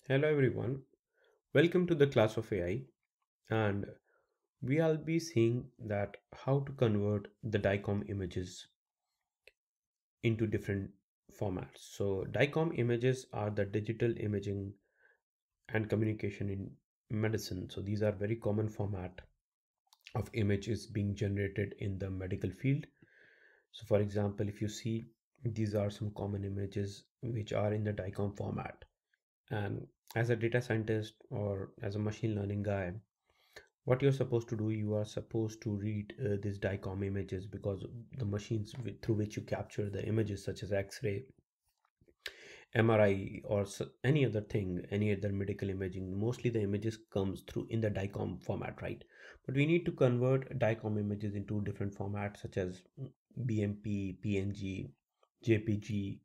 Hello everyone, welcome to the class of AI, and we'll be seeing that how to convert the DICOM images into different formats. So DICOM images are the digital imaging and communication in medicine. So these are very common format of images being generated in the medical field. So for example, if you see, these are some common images which are in the DICOM format. And as a data scientist or as a machine learning guy, what you're supposed to do, you are supposed to read these DICOM images, because the machines through which you capture the images such as X-ray, MRI, or any other thing, any other medical imaging, mostly the images comes through in the DICOM format, right? But we need to convert DICOM images into different formats such as BMP, PNG, JPG,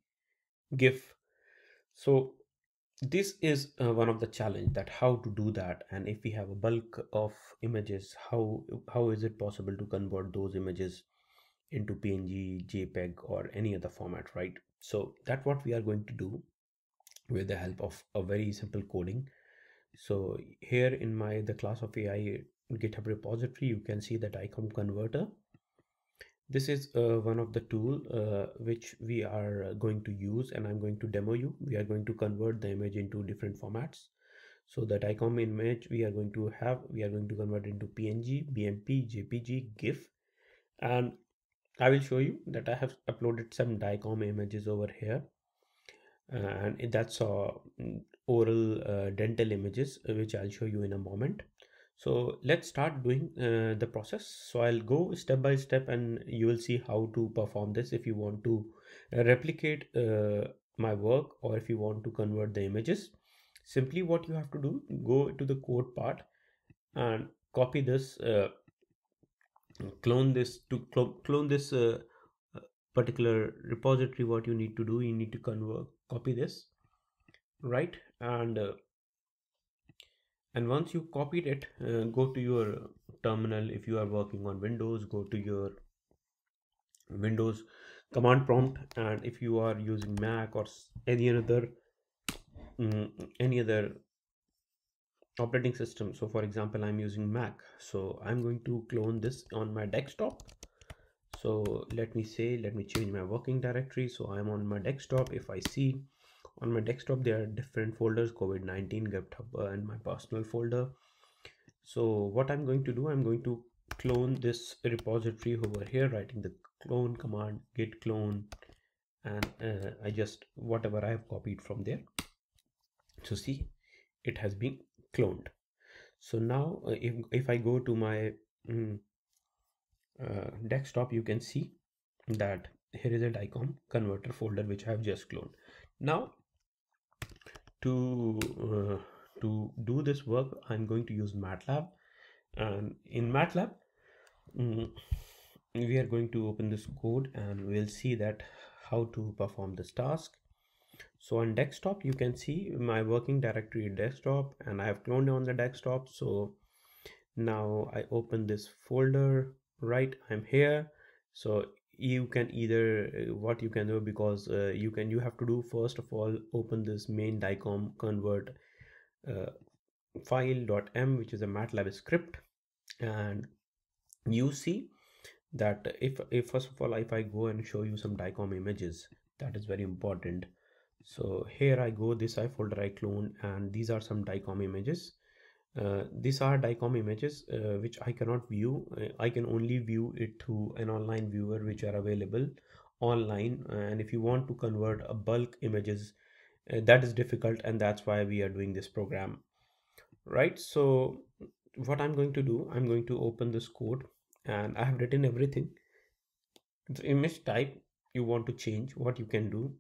GIF. So this is one of the challenge, that how to do that, and if we have a bulk of images, how is it possible to convert those images into PNG, JPEG, or any other format, right? So that's what we are going to do with the help of a very simple coding. So here in my the class of AI GitHub repository, you can see that ICOM converter. This is one of the tool which we are going to use, and I'm going to demo you. We are going to convert the image into different formats. So that ICOM image we are going to convert into PNG, BMP, JPG, GIF, and I will show you that I have uploaded some DICOM images over here, and that's oral dental images, which I'll show you in a moment. So let's start doing the process. So I'll go step by step and you will see how to perform this. If you want to replicate my work, or if you want to convert the images, simply what you have to do, go to the code part and copy this, clone this to clone this particular repository. What you need to do, you need to copy this, right? And once you copied it, go to your terminal. If you are working on Windows, go to your Windows command prompt, and if you are using Mac or any other operating system, so for example I'm using Mac, so I'm going to clone this on my desktop. So let me change my working directory. So I'm on my desktop. If I see on my desktop, there are different folders: COVID-19, GitHub, and my personal folder. So what I'm going to do, I'm going to clone this repository over here, writing the clone command, git clone, and I just whatever I have copied from there. So see, it has been cloned. So now if I go to my desktop, you can see that here is a DICOM converter folder which I have just cloned. Now to do this work, I'm going to use Matlab, and in Matlab, mm, we are going to open this code and we'll see that how to perform this task. So on desktop, you can see my working directory desktop, and I have cloned on the desktop. So now I open this folder, right? I'm here. So you can either what you can do, because you have to do, first of all, open this main DICOM convert uh, file.m, which is a MATLAB script, and you see that if first of all, if I go and show you some DICOM images, that is very important. So here I go, this I folder I cloned, and these are some DICOM images. These are DICOM images which I cannot view. I can only view it through an online viewer, which are available online. And if you want to convert a bulk images, that is difficult, and that's why we are doing this program, right? So what I'm going to do, I'm going to open this code, and I have written everything. The image type you want to change, what you can do,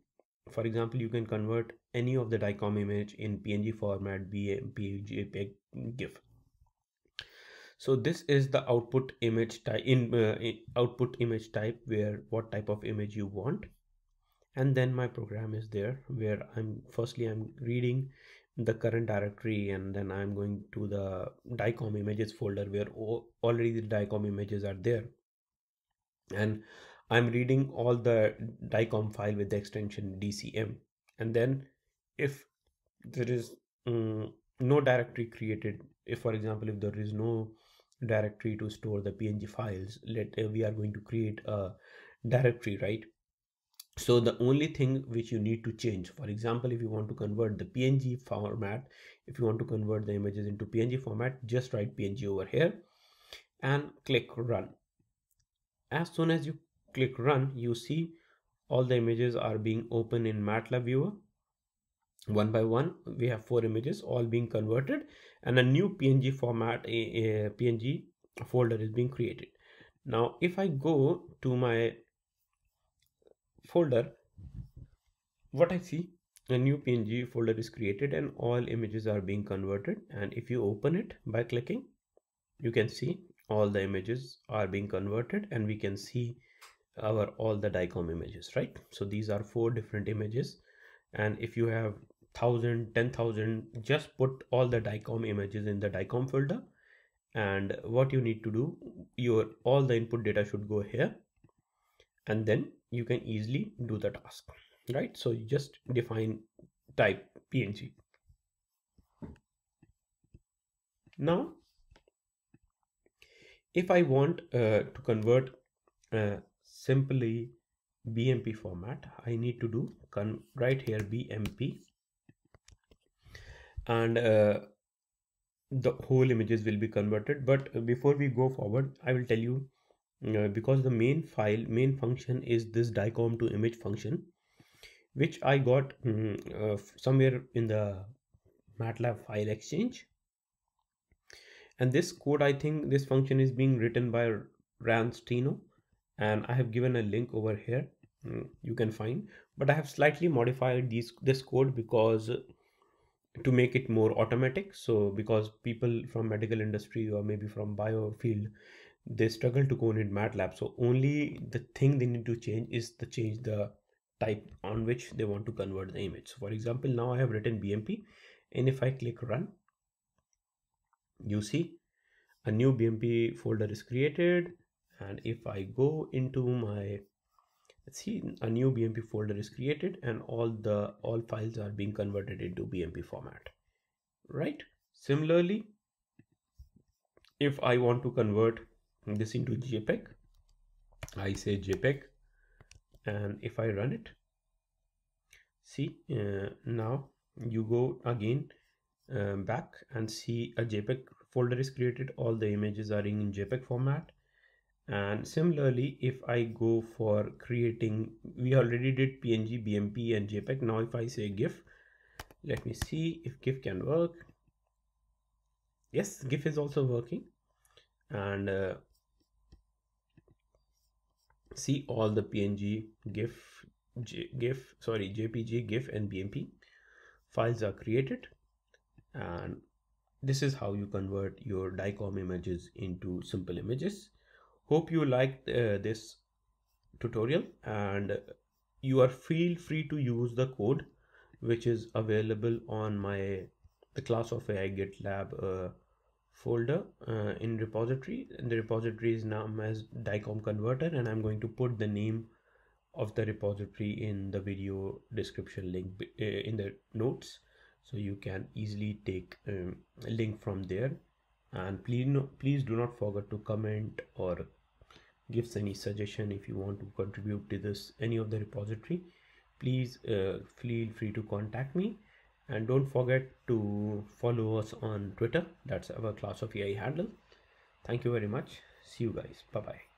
for example, you can convert any of the DICOM image in PNG format, BMP, JPEG, GIF. So this is the output image type output image type, where what type of image you want. And then my program is there, where I'm reading the current directory, and then I'm going to the DICOM images folder, where already the DICOM images are there, and I'm reading all the DICOM file with the extension DCM. And then if there is no directory created. If for example, if there is no directory to store the PNG files, we are going to create a directory, right? So the only thing which you need to change, for example, if you want to convert the PNG format, if you want to convert the images into PNG format, just write PNG over here and click run. As soon as you click run, you see all the images are being open in Matlab viewer. One by one, we have 4 images all being converted, and a new PNG format, a PNG folder is being created. Now, if I go to my folder, what I see, a new PNG folder is created and all images are being converted. And if you open it by clicking, you can see all the images are being converted, and we can see our all the DICOM images, right? So these are 4 different images, and if you have 1000, 10,000, just put all the DICOM images in the DICOM folder. And what you need to do, all the input data should go here, and then you can easily do the task, right? So you just define type PNG. Now, if I want to convert simply BMP format, I need to do right here BMP, and the whole images will be converted. But before we go forward, I will tell you, because the main function is this DICOM to image function, which I got somewhere in the MATLAB file exchange. And this code, I think this function is being written by Ranstino, and I have given a link over here, you can find. But I have slightly modified this code because to make it more automatic. So because people from medical industry or maybe from bio field, they struggle to code in MATLAB. So only the thing they need to change is to change the type on which they want to convert the image. So for example, now I have written BMP, and if I click run, you see a new BMP folder is created. And if I go into my, let's see, a new BMP folder is created, and all files are being converted into BMP format, right? Similarly, if I want to convert this into JPEG, I say JPEG, and if I run it, see, now you go again back and see a JPEG folder is created, all the images are in JPEG format. And similarly, if I go for creating, we already did PNG, BMP and JPEG. Now if I say GIF, let me see if GIF can work. Yes, GIF is also working. And see, all the PNG, JPG, GIF and BMP files are created. And this is how you convert your DICOM images into simple images. Hope you liked this tutorial, and you are feel free to use the code which is available on the class of AI GitLab folder in repository. And the repository is now as DICOM converter, and I'm going to put the name of the repository in the video description link in the notes, so you can easily take a link from there. And please do not forget to comment or give any suggestion. If you want to contribute to this any of the repository, please feel free to contact me. And don't forget to follow us on Twitter. That's our class of AI handle. Thank you very much. See you guys. Bye bye.